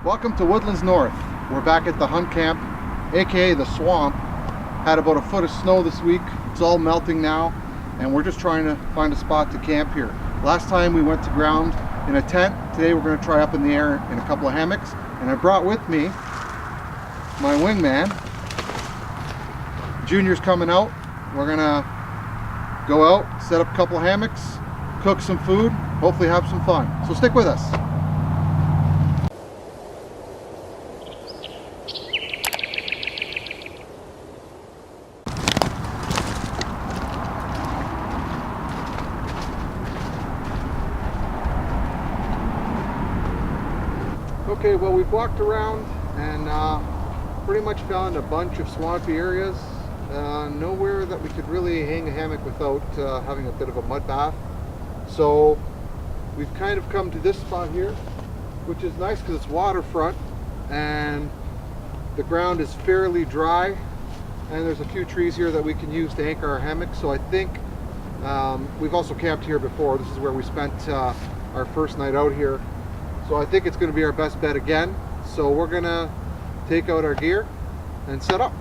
Welcome to Woodlands North. We're back at the hunt camp, aka the swamp. Had about a foot of snow this week. It's all melting now, and we're just trying to find a spot to camp here. Last time we went to ground in a tent. Today we're going to try up in the air in a couple of hammocks, and I brought with me my wingman. Junior's coming out. We're gonna go out, set up a couple of hammocks, cook some food, hopefully have some fun. So stick with us. Okay, well, we've walked around and pretty much found a bunch of swampy areas. Nowhere that we could really hang a hammock without having a bit of a mud bath. So we've kind of come to this spot here, which is nice because it's waterfront and the ground is fairly dry, and there's a few trees here that we can use to anchor our hammock. So I think we've also camped here before. This is where we spent our first night out here. So I think it's going to be our best bet again. So we're going to take out our gear and set up.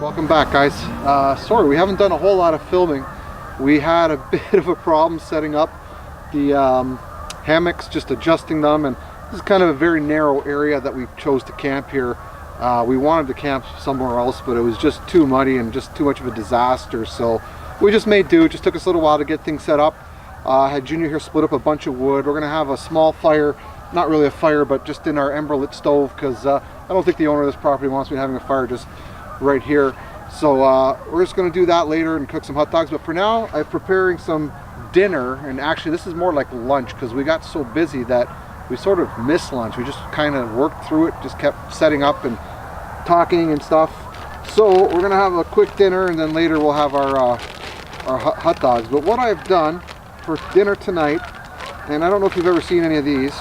Welcome back, guys. Sorry, we haven't done a whole lot of filming. We had a bit of a problem setting up the hammocks, just adjusting them, and this is kind of a very narrow area that we chose to camp here. We wanted to camp somewhere else, but it was just too muddy and just too much of a disaster, so we just made do. It just took us a little while to get things set up. I had Junior here split up a bunch of wood. We're gonna have a small fire, not really a fire, but just in our ember lit stove, because I don't think the owner of this property wants me having a fire just right here. So we're just going to do that later and cook some hot dogs, but for now I'm preparing some dinner. And actually this is more like lunch because we got so busy that we sort of missed lunch. We just kind of worked through it, just kept setting up and talking and stuff. So we're going to have a quick dinner, and then later we'll have our hot dogs. But what I've done for dinner tonight, and I don't know if you've ever seen any of these,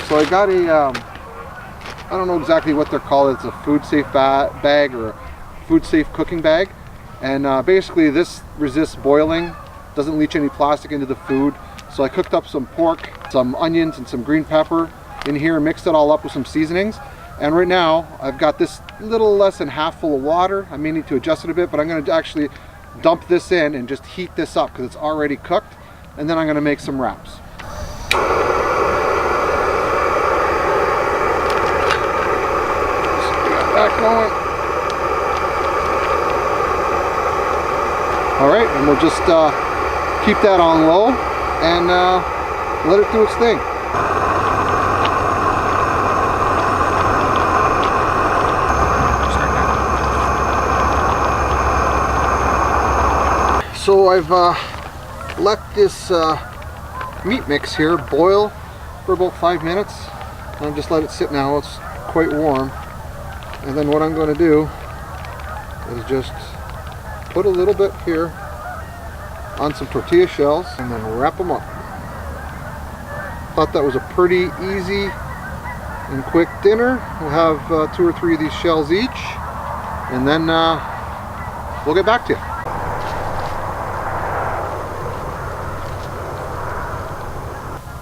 so I got a I don't know exactly what they're called. It's a food safe bag or a food safe cooking bag, and basically this resists boiling, doesn't leach any plastic into the food. So I cooked up some pork, some onions, and some green pepper in here, mixed it all up with some seasonings, and right now I've got this little less than half full of water. I may need to adjust it a bit, but I'm going to actually dump this in and just heat this up because it's already cooked, and then I'm going to make some wraps. Going. All right, and we'll just keep that on low and let it do its thing. So I've let this meat mix here boil for about 5 minutes, and I've just let it sit now. It's quite warm. And then what I'm going to do is just put a little bit here on some tortilla shells and then wrap them up. Thought that was a pretty easy and quick dinner. We'll have 2 or 3 of these shells each, and then we'll get back to you.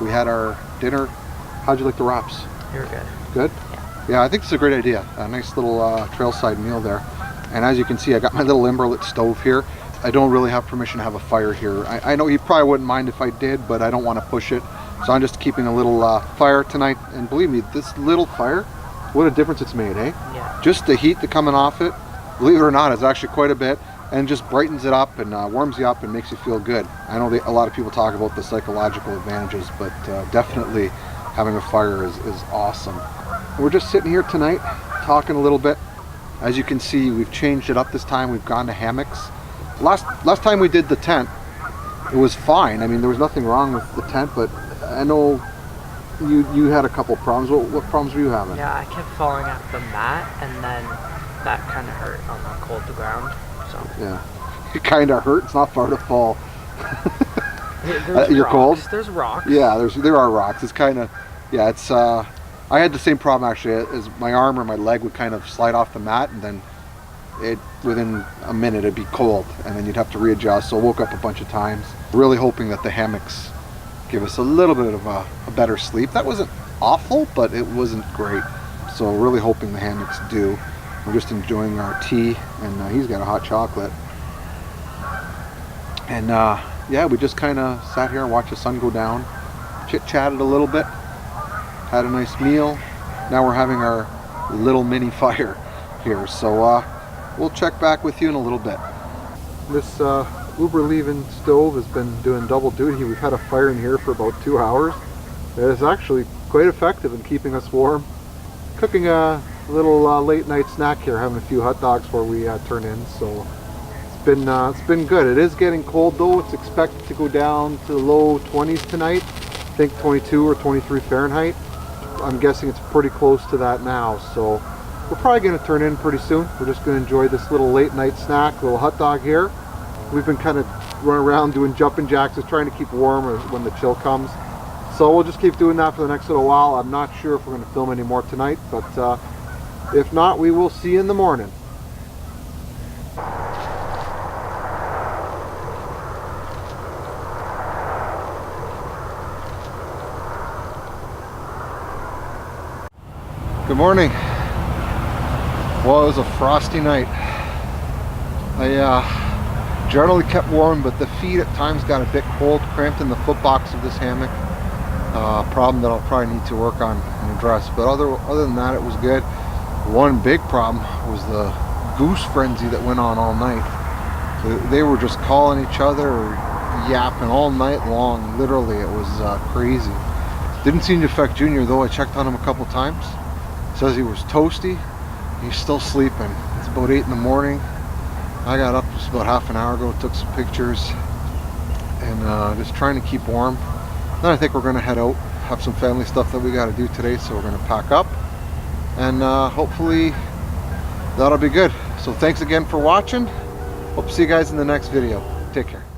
We had our dinner. How'd you like the wraps? They were good. Good? Yeah, I think it's a great idea. A nice little trailside meal there. And as you can see, I got my little ember lit stove here. I don't really have permission to have a fire here. I know he probably wouldn't mind if I did, but I don't want to push it. So I'm just keeping a little fire tonight. And believe me, this little fire, what a difference it's made, eh? Yeah. Just the heat coming off it, believe it or not, is actually quite a bit. And just brightens it up and warms you up and makes you feel good. I know a lot of people talk about the psychological advantages, but definitely having a fire is awesome. We're just sitting here tonight talking a little bit. As you can see, we've changed it up this time. We've gone to hammocks. Last time we did the tent, it was fine. I mean, there was nothing wrong with the tent, but I know you had a couple problems. What problems were you having? Yeah, I kept falling off the mat, and then that kind of hurt on the cold ground. So yeah, it kind of hurt. It's not far to fall. You're cold? There's rocks. Yeah, there are rocks. It's kind of, yeah, it's, I had the same problem actually, as my arm or my leg would kind of slide off the mat, and then within a minute it'd be cold, and then you'd have to readjust. So I woke up a bunch of times, really hoping that the hammocks give us a little bit of a better sleep. That wasn't awful, but it wasn't great. So really hoping the hammocks do. We're just enjoying our tea, and he's got a hot chocolate. And yeah, we just kind of sat here and watched the sun go down, chit-chatted a little bit, had a nice meal. Now we're having our little mini fire here. So we'll check back with you in a little bit. This Uber leaving stove has been doing double duty. We've had a fire in here for about 2 hours. It's actually quite effective in keeping us warm. Cooking a little late night snack here, having a few hot dogs before we turn in. So it's been good. It is getting cold though. It's expected to go down to the low 20s tonight. I think 22 or 23 Fahrenheit. I'm guessing it's pretty close to that now. So we're probably going to turn in pretty soon. We're just going to enjoy this little late night snack, little hot dog here. We've been kind of running around doing jumping jacks, just trying to keep warm when the chill comes. So we'll just keep doing that for the next little while. I'm not sure if we're going to film any more tonight, but if not, we will see you in the morning. Good morning. Well, it was a frosty night. I generally kept warm, but the feet at times got a bit cold, cramped in the foot box of this hammock. Problem that I'll probably need to work on and address. But other than that, it was good. One big problem was the goose frenzy that went on all night. They were just calling each other or yapping all night long. Literally, it was crazy. Didn't seem to affect Junior though. I checked on him a couple times. Says he was toasty. He's still sleeping. It's about 8 in the morning. I got up just about half an hour ago, took some pictures, and just trying to keep warm. Then I think we're going to head out, have some family stuff that we got to do today, so we're going to pack up, and hopefully that'll be good. So thanks again for watching. Hope to see you guys in the next video. Take care.